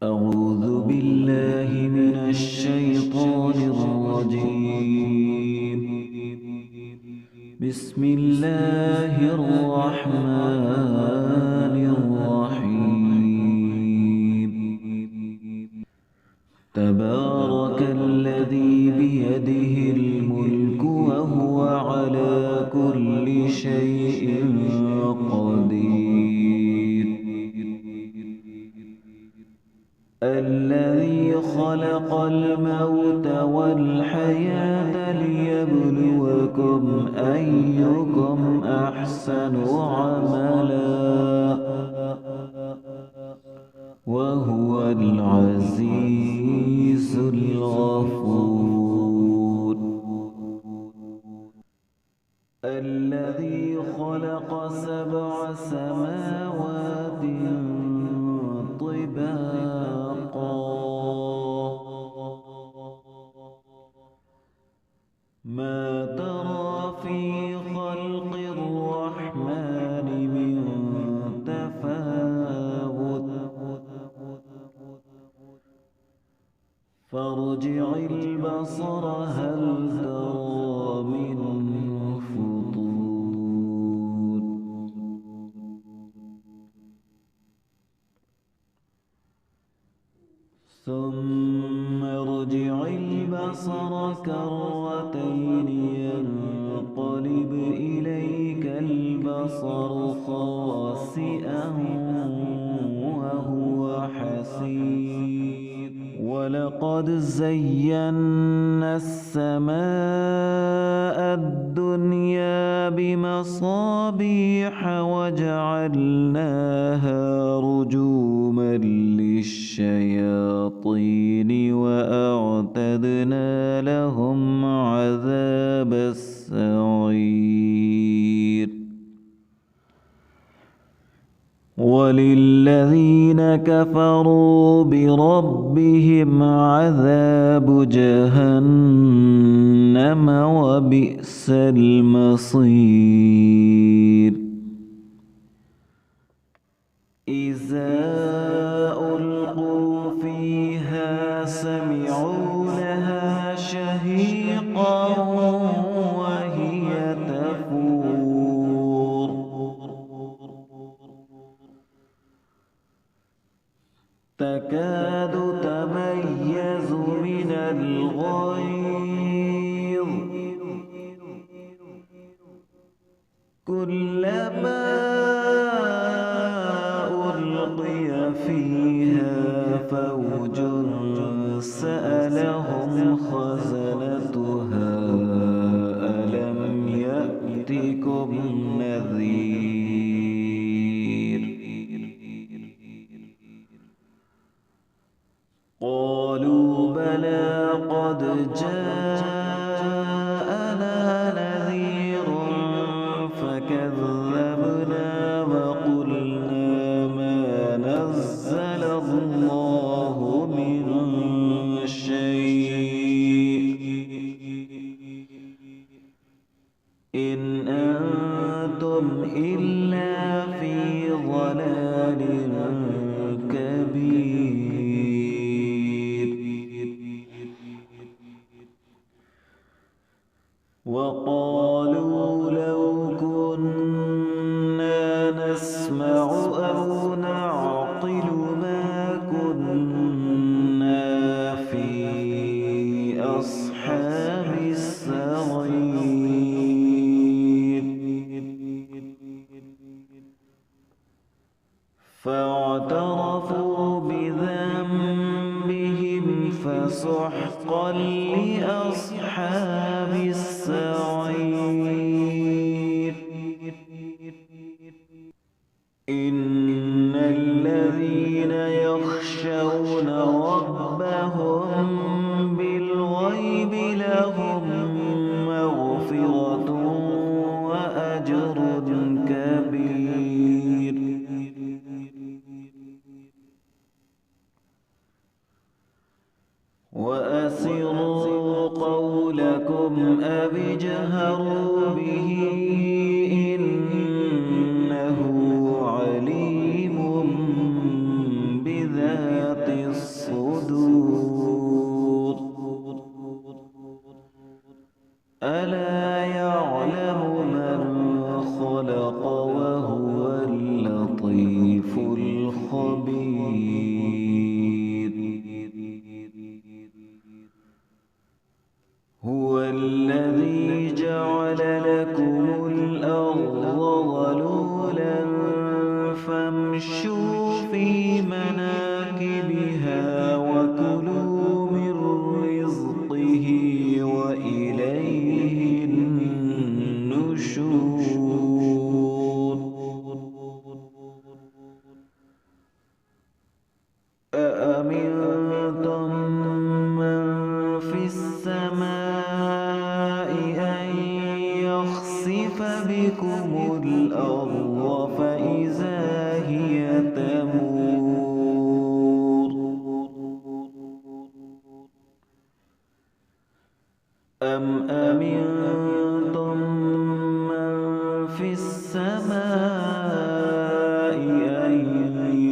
أعوذ بالله من الشيطان الرجيم. بسم الله الرحمن الرحيم. تبارك الذي بيده الملك وهو على كل شيء قدير. الذي خلق الموت والحياة ليبلوكم أيكم أحسن عملا وهو العزيز الغفور. الذي خلق 7 سماوات طباقا ما ترى في خلق الرحمن من تفاوت فارجع البصر هل ترى من فطور. ثم ارجع البصر كرتين ينقلب إليك البصر خاسئا وهو حسير. ولقد زينا السماء الدنيا بمصابيح وجعلناها رجوما للشياطين وأعتدنا لهم عذاب السعير. وللذين كفروا بربهم عذاب جهنم وبئس المصير. إذا ألقوا فيها سمعوا لها شهيقا وهي تفور تكاد تميز من الغيظ كلما ألقي فيها فوج سألهم خزنتها ألم يأتكم نذير. قالوا بلى قد جاءنا نذير فكذبنا وقلنا ما نزل الله من شيء إن أنتم إلا في ضلال كبير. وقالوا لو كنا نسمع أو نعقل ما كنا في أصحاب السعير. فاعترفوا بذنبهم فسحقا لأصحاب السعير. إن الذين يخشون ربهم بالغيب لهم مغفرة وأجر كبير. وأسروا قولكم أو اجهروا به إنه عليم الخبير. هو الذي جعل لكم الأرض ذلولا فامشوا في مناكبها وكلوا من رزقه وإليه النشور. أأمنتم من في السماء أن يخسف بكم الأرض فإذا هي تمور. أم أمنتم من في السماء أن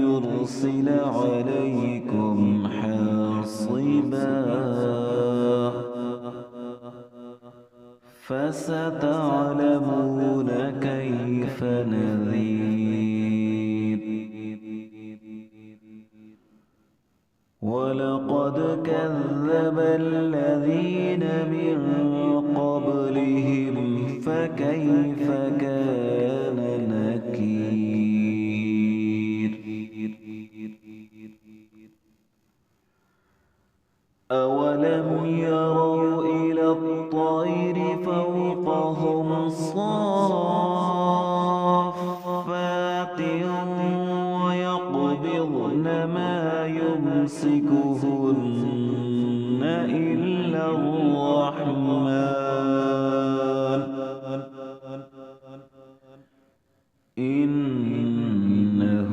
يرسل عليكم حاصبا فستعلمون كيف نذير. ولقد كذب الذين من قبلهم فكيف كان نكير. أولم يروا إلى الطير فوقهم صافات ويقبضن ما يمسكهن إلا الرحمن إنه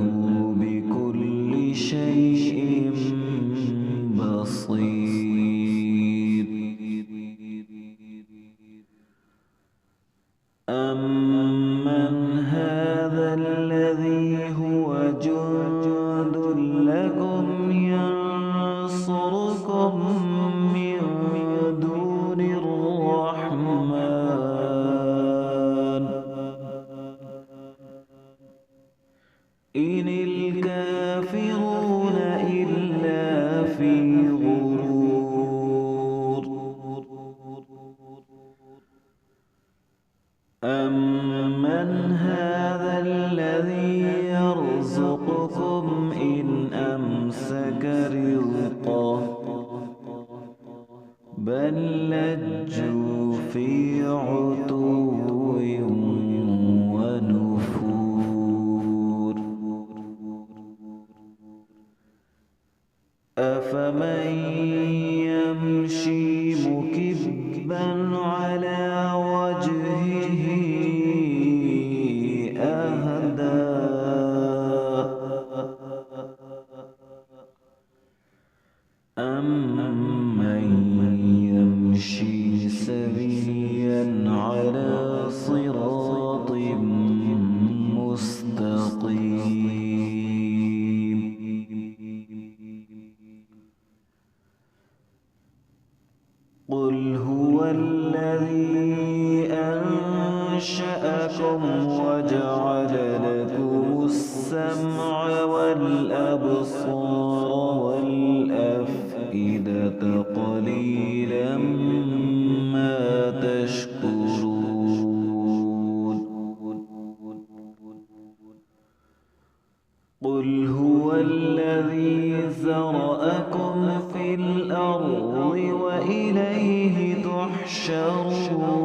بكل شيء بصير. أمن هذا الذي هو جند لكم ينصركم من دون الرحمن إن الكافرون إلا في غرور. أمن هذا الذي يرزقكم إن أمسك رزقه بل لجوا في عتو ونفور. أفمن يمشي مكبا على وجهه أهدى أمن يمشي سويا على صراط مستقيم. قل هو الذي أنشأكم وجعل لكم السمع والأبصار والأفئدة قليلا ما تشكرون. قل هو الذي ذرأكم في الأرض وإليه تحشرون.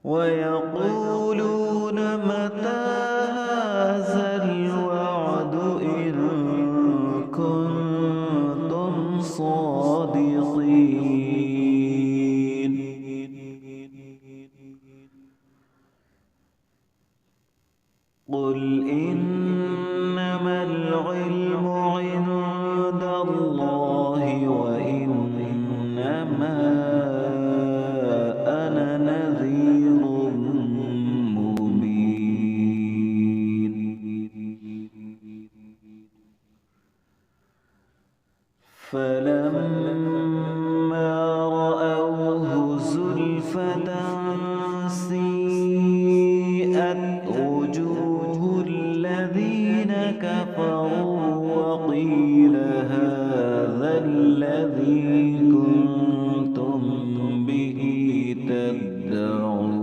ويقولون متى هذا الوعد إن كنتم صادقين. قل إنما العلم عند الله وإنما أنا نذير مبين. فلما رأوه زلفة سيئت وجوه كفروا وقيل هذا الذي كنتم به تدعون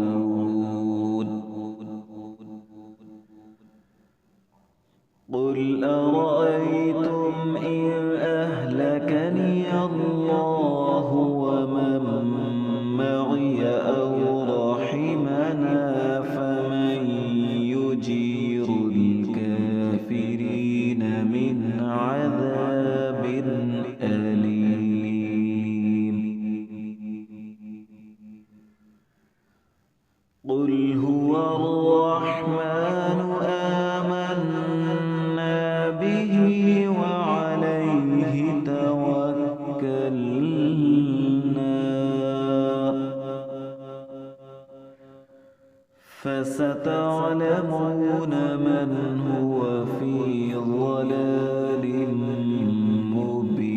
قل أرأيتم إن أهلكني الله ومن معي أو رحمنا فمن يجير الكافرين من عذاب أليم قل هو الرحمن آمنا به وعليه توكلنا فستعلمون من هو في ضلال مبين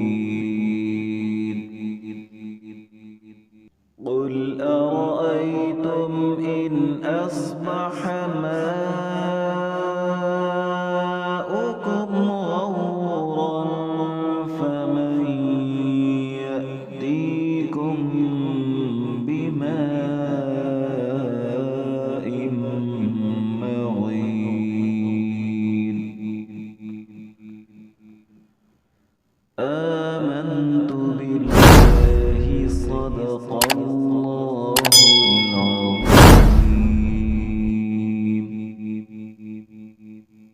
قل أرأيتم إن أصبح ماؤكم غورا فمن يأتيكم بماء معين آمنت بالله صدق الله العظيم.